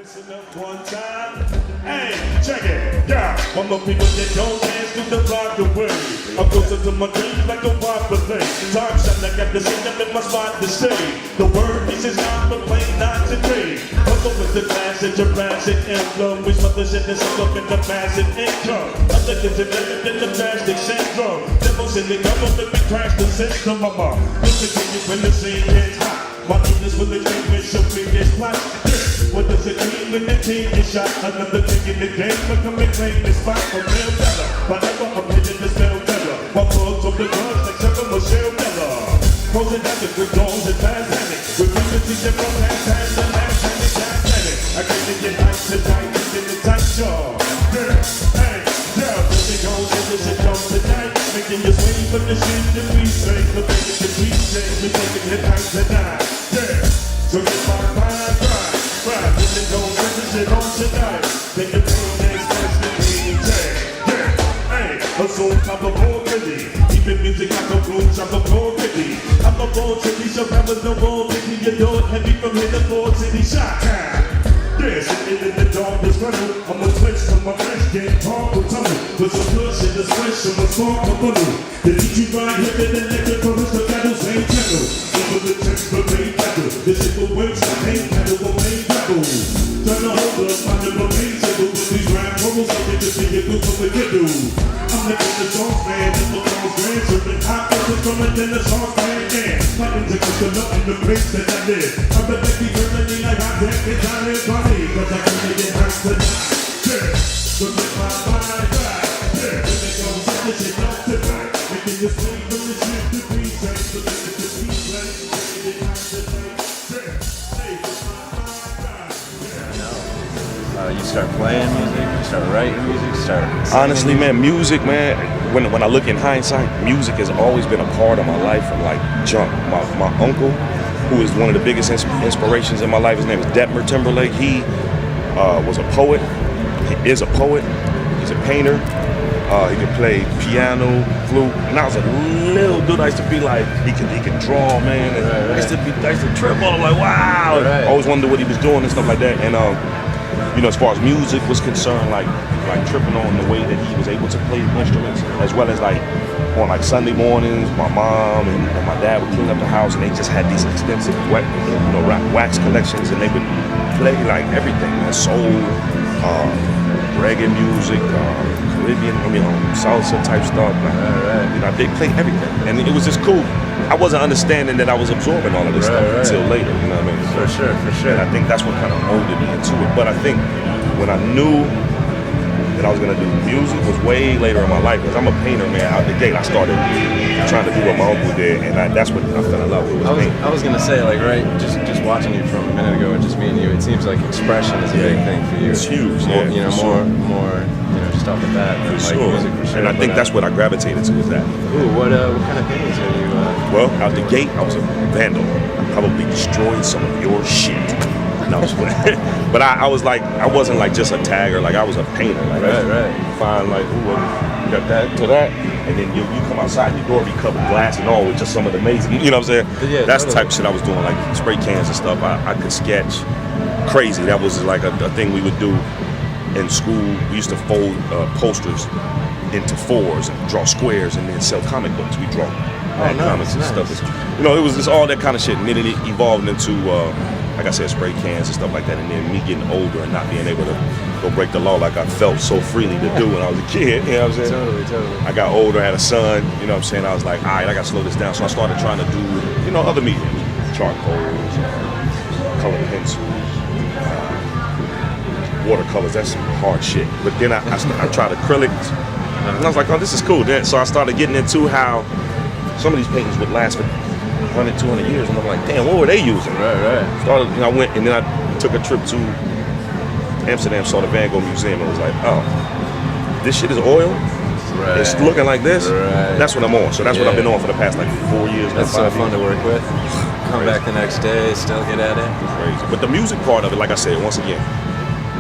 Listen up one time. Hey, check it. Yeah, all the people that don't dance to the rock away. I'm closer to my dreams like a wide play. Time shot, I got the shit up in my spot to stay. The word is not but plain not today. Fuck with the classic Jurassic emblem. We smother shit that's up in the massive income. I'm looking to live in the drastic syndrome. Devils in the government, we crash the system. Mama, listen to you when the scene gets hot. My niggas with the game with your biggest plot. What does it mean when the team is shot? Another thing in the game, but come and claim this spot for real better. Whatever I'm hitting the spell better. My plugs from the guns like Trevor Michelle Miller. Closing out the good doors and fast panic. With liberty that from past the last panic, panic. I can't get nice tonight, in the tight jaw. Yeah, hey, yeah, really goes in the shit on tonight. Making you swing for the shit that we say. The thing that we say, we taking it night tonight. Yeah, so get my mind right. Right, really goes in the shit on tonight. Take the pain next best to me, yeah, hey, a soul top of already. Even music like a room, shop of already. I'm a born city, so I was no more picking your door heavy from here to Ford City shot time. Yeah, sitting in the darkness tunnel. I'm a switch from my flesh, get hard for tunnel. With some push in the switch, I'm a spark of funnel. The DJ right here in the electric chorus, the battles ain't channel. Over the text, the main battle. The shit will waste, the main battle, the main battle. Trying to hold up, find the main table. With these rap promos, I get to see you do what we do. I'm making the songs, man, and the songs, man. Tripping hot, it's coming in the songs, man, yeah. Fighting to get the love in the place that I live. I'm the baby, turning like I can't get down here, buddy. Cause I can't get hurt tonight, yeah. So let my mind ride, yeah. When they go set the shit up tonight. Making you sleep from the shit to be safe. So let it just be played, making it hot tonight, yeah. Hey, let my mind ride, yeah. You start playing music, you start writing music, you start singing. Honestly, man, music, man, when I look in hindsight, music has always been a part of my life from like jump. My uncle, who is one of the biggest inspirations in my life, his name is Detmer Timberlake. He was a poet. He is a poet. He's a painter. He could play piano, flute. When I was a little dude, I used to be like, he could draw, man. And right. I used to trip on him like, wow. Right. I always wondered what he was doing and stuff like that. And you know, as far as music was concerned, like tripping on the way that he was able to play instruments, as well as like on like Sunday mornings, my mom and my dad would clean up the house, and they just had these extensive wax collections, and they would play like everything, man, soul, reggae music, Caribbean, salsa type stuff. Like, you know, they played everything, and it was just cool. I wasn't understanding that I was absorbing all of this stuff until later, you know what I mean? For sure. And I think that's what kind of molded me into it. But I think when I knew that I was gonna do music was way later in my life, because I'm a painter, man. Out the gate, I started trying to do what my uncle did, and that's what I fell in love with. I was gonna say, like, right, just watching you from a minute ago and just meeting you, it seems like expression is a big thing for you. It's huge, more, yeah. You know, more, you know, just off the bat. For like sure. Music for sure. And I think that's what I gravitated to, is that. Ooh, what kind of paintings are you? Well, out the gate, I was a vandal. I probably destroyed some of your shit. No, but I was like, I wasn't like just a tagger. Like I was a painter. Like right. Find like, ooh, you got that to that, and then you come outside, and your door be covered glass and all with just some of the amazing. You know what I'm saying? Yeah, that's totally. the type of shit I was doing, like spray cans and stuff. I could sketch crazy. That was like a thing we would do in school. We used to fold posters into fours and draw squares, and then sell comic books. We draw comics and stuff. You know, it was just all that kind of shit, and then it evolved into, like I said, spray cans and stuff like that. And then me getting older and not being able to go break the law like I felt so freely to do when I was a kid. You know what I'm saying? Totally. I got older, I had a son. You know what I'm saying? I was like, all right, I got to slow this down. So I started trying to do, you know, other mediums, charcoals, color pencils, watercolors. That's some hard shit. But then I tried acrylics, and I was like, oh, this is cool. Then so I started getting into how some of these paintings would last for 100, 200 years, and I'm like, damn, what were they using? Right. Started, you know, I went, and then I took a trip to Amsterdam, saw the Van Gogh Museum, and was like, oh, this shit is oil? Right. It's looking like this? Right. That's what I'm on. So that's what I've been on for the past like 4 years. That's so fun to work with. Come back the next day, still get at it. Crazy. But the music part of it, like I said, once again,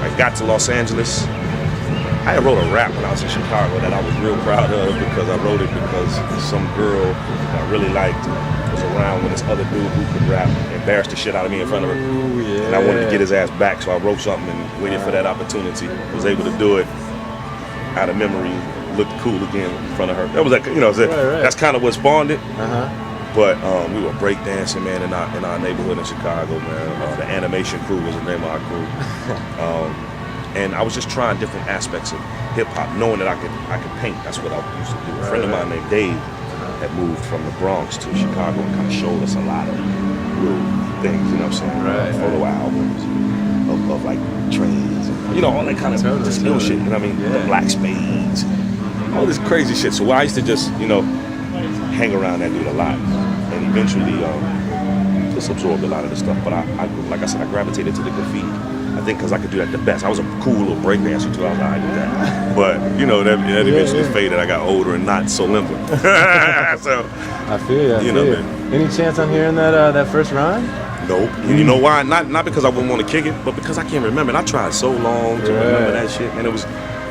I got to Los Angeles. I wrote a rap when I was in Chicago that I was real proud of, because I wrote it because some girl I really liked was around when this other dude who could rap embarrassed the shit out of me in front of her. Ooh, yeah. And I wanted to get his ass back, so I wrote something and waited for that opportunity. Was able to do it out of memory, looked cool again in front of her. That was like, you know, that's kind of what spawned it. But we were breakdancing, man, in our neighborhood in Chicago, man. The animation crew was the name of our crew. And I was just trying different aspects of hip hop, knowing that I could paint. That's what I used to do. A friend of mine named Dave had moved from the Bronx to Chicago and kind of showed us a lot of little things, you know what I'm saying? Photo albums of like trains, and, you know, all that kind of just little shit, you know what I mean? The black spades, all this crazy shit. So I used to just, you know, hang around that dude a lot, and eventually just absorbed a lot of the stuff. But I like I said, I gravitated to the graffiti. I think because I could do that the best. I was a cool little breakdancer too. I was like, I do that. But you know, that eventually faded. I got older and not so limber. So I feel you. Man. Any chance on hearing that first rhyme? Nope. You know why? Not because I wouldn't want to kick it, but because I can't remember. And I tried so long to remember that shit, and it was.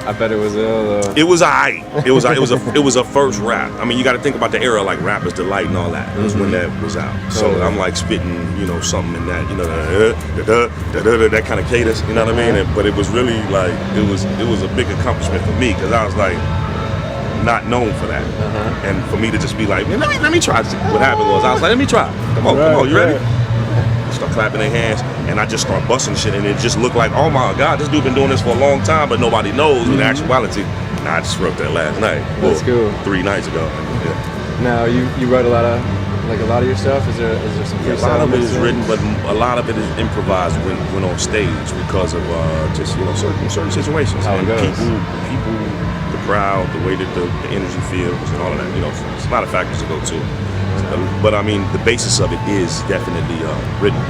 I bet it was ill. It was alright. It was a first rap. I mean, you got to think about the era, like Rapper's Delight and all that. It was when that was out. So I'm like spitting, you know, something in that, you know, that kind of cadence. You know what I mean? But it was really like it was a big accomplishment for me because I was like not known for that, and for me to just be like, let me try. What happened was I was like, let me try. Come on, you ready? Start clapping their hands, and I just start busting shit, and it just looked like, oh my God, this dude been doing this for a long time, but nobody knows. In actuality, I just wrote that last night. That's cool. 3 nights ago. Now you wrote a lot of your stuff. Is there some freestyle? A lot of it is written, but a lot of it is improvised when on stage because of just, you know, certain situations. How it goes. People, the crowd, the way that the energy feels, and all of that. You know, it's a lot of factors to go to. But I mean, the basis of it is definitely written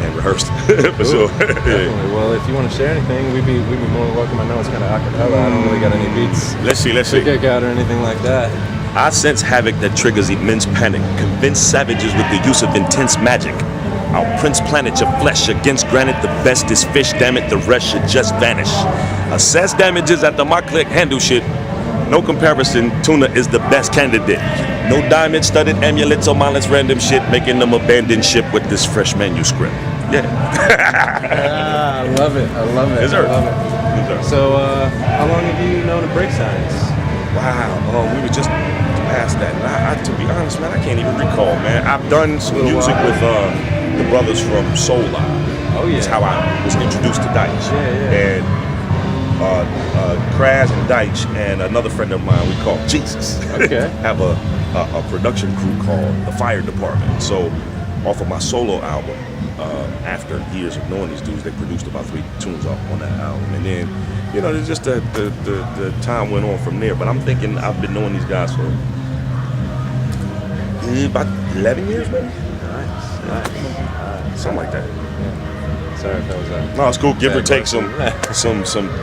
and rehearsed for sure. Definitely. Well, if you want to share anything, we'd be more than welcome. I know it's kind of acapella. I don't really got any beats. Let's see. To kick out or anything like that. I sense havoc that triggers immense panic. Convince savages with the use of intense magic. I'll prince planet your flesh against granite. The best is fish, damn it, the rest should just vanish. Assess damages after my click handle shit. No comparison, Tuna is the best candidate. No diamond-studded amulets or mindless random shit, making them abandon ship with this fresh manuscript. Yeah. I love it. Yes, sir. I love it. Yes, sir. So, how long have you known of Break Science? Wow. We were just past that. And to be honest, man, I can't even recall, man. I've done some music with the brothers from Soul Live. Oh, yeah. That's how I was introduced to Deitch. Yeah. And Kraz and Deitch and another friend of mine we call Jesus have a production crew called the Fire Department. So off of my solo album, after years of knowing these dudes, they produced about 3 tunes off on that album. And then, you know, it's just the time went on from there. But I'm thinking I've been knowing these guys for about 11 years maybe. Nice. Something like that. Sorry if that was that. No, it's cool. Give or take some.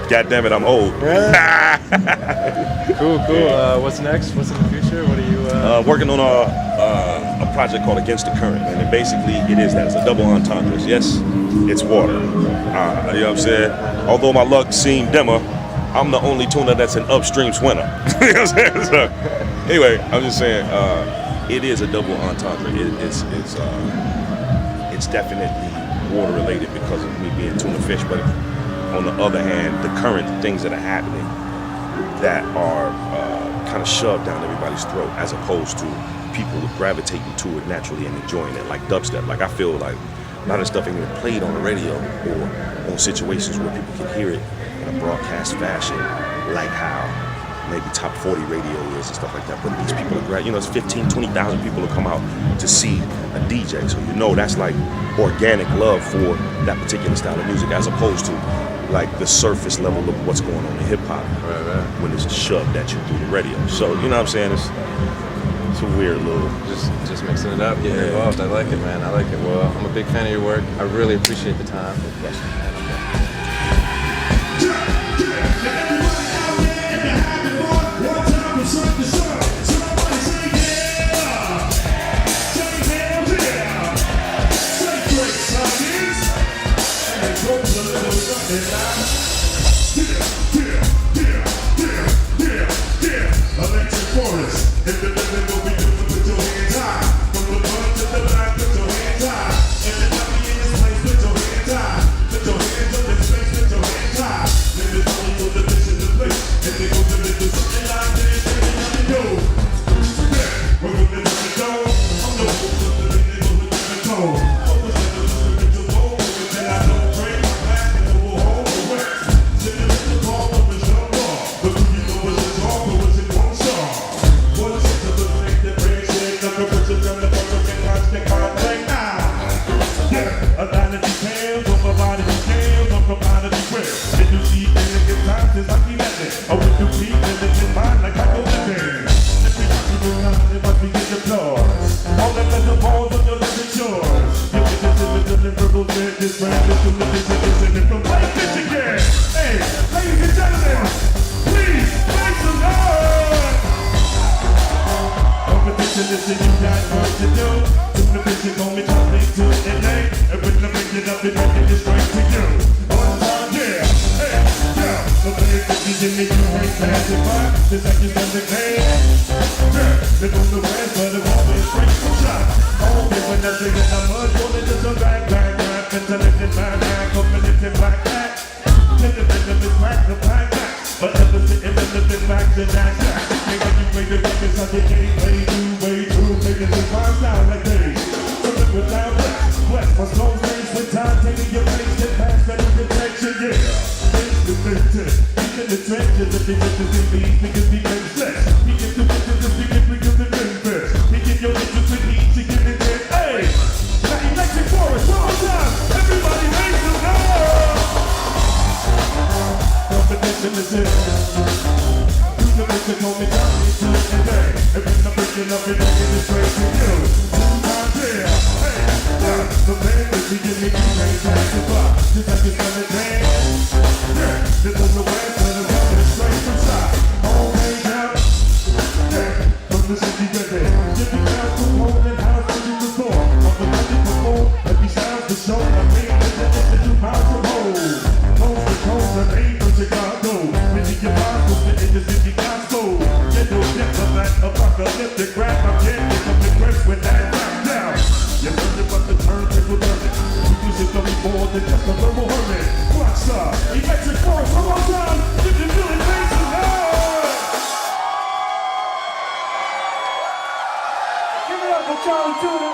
Goddamn it, I'm old. Cool. What's next? What's in the future? What are you? Working on a project called Against the Current, and it basically is that. It's a double entendre. Yes, it's water. You know what I'm saying? Although my luck seemed dimmer, I'm the only tuna that's an upstream swimmer. You know what I'm saying? So, anyway, I'm just saying it is a double entendre. It's definitely water related because of me being tuna fish, but on the other hand, the current things that are happening that are kind of shoved down everybody's throat, as opposed to people gravitating to it naturally and enjoying it, like dubstep. Like I feel like a lot of stuff ain't even played on the radio or on situations where people can hear it in a broadcast fashion, like how maybe top 40 radio is and stuff like that. But these people are, you know, it's 15, 20,000 people who come out to see a DJ. So you know that's like organic love for that particular style of music, as opposed to like the surface level of what's going on in hip hop when it's shoved at you through the radio. So you know what I'm saying? It's a weird little just mixing it up, getting involved. I like it, man. I like it. Well, I'm a big fan of your work. I really appreciate the time. Electric chorus, if the living will be doing with your hands high, from the front this brand new to the listening from Lake Michigan. Hey, ladies and gentlemen, please make some noise. Competition is that you got work to do. Tuna fish is on me, Chali 2na. And when I bring it up, it make it straight to you. One time, yeah, hey, yeah. So play it 50 in me, you ain't pass it by. Just like you done the game. Yeah, live on the west, but it won't be straight from shot. Oh, yeah, when I say that I'm mud, rolling to some back, intelligent back, competitive back. Tender is back, the back. But ever sitting in the back to that shack. Make when you play the records, how you ain't way too. Making it find sound like they. So look without bless my soul face with time, taking your place, get past that detection, yeah. Face the victim, he's in the trenches, if they get to see me, because he makes sense. He gets the bitches, if he can bring up the business. He get your interest with heat, he get it in, hey. Now electric chorus, one more time, everybody make some noise. Competition is it. You the bitch call me Chali 2na. And when I'm breaking up and making it straight to you. Yeah, hey, yeah. The man that you give me, you ain't pass it by. Just like it's gonna dance. Yeah, this is the way to the rest of straight from shot. All made out. Yeah, from the city baby. Give me down to home and house to you before. I'm the legend before. Every sound to show. I mean, it's a new house to hold. Coast to coast, the name from Chicago. Many your Bibles, the industry gospel. Get no depth of that apocalyptic rap. I'm getting from the crest with that rap down. You learned about the turntable turning. Music don't be more than just a verbal hermit. Rockstar, electric force, one more time. If you feel it, make some noise. Give it up for Chali 2na.